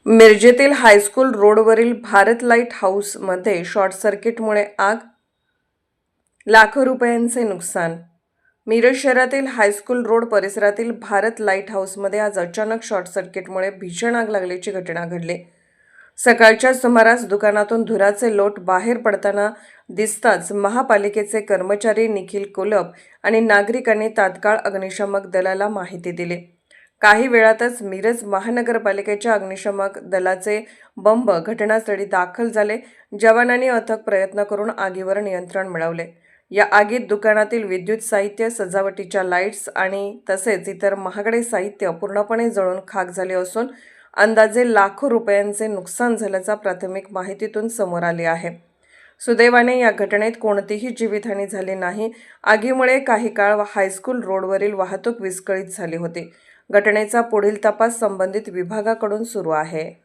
मिरजेतील हायस्कूल रोडवरील भारत लाईट हाऊसमध्ये शॉर्ट सर्किटमुळे आग, लाखो रुपयांचे नुकसान. मिरज शहरातील हायस्कूल रोड परिसरातील भारत लाईट हाऊसमध्ये आज अचानक शॉर्ट सर्किटमुळे भीषण आग लागल्याची घटना घडली. सकाळच्या सुमारास दुकानातून धुराचे लोट बाहेर पडताना दिसताच महापालिकेचे कर्मचारी निखिल कोलप आणि नागरिकांनी तात्काळ अग्निशमक दलाला माहिती दिली. काही वेळातच मिरज महानगरपालिकेच्या अग्निशमक दलाचे बंब घटनास्थळी दाखल झाले. जवानांनी अथक प्रयत्न करून आगीवर नियंत्रण मिळवले. या आगीत दुकानातील विद्युत साहित्य, सजावटीच्या लाईट्स आणि तसेच इतर महागडे साहित्य पूर्णपणे जळून खाक झाले असून अंदाजे लाखो रुपयांचे नुकसान झाल्याचा प्राथमिक माहितीतून समोर आले आहे. सुदैवाने या घटनेत कोणतीही जीवितहानी झाली नाही. आगीमुळे काही काळ हायस्कूल रोडवरील वाहतूक विस्कळीत झाली होती. घटनेचा पुढील तपास संबंधित विभागाकडून सुरू आहे.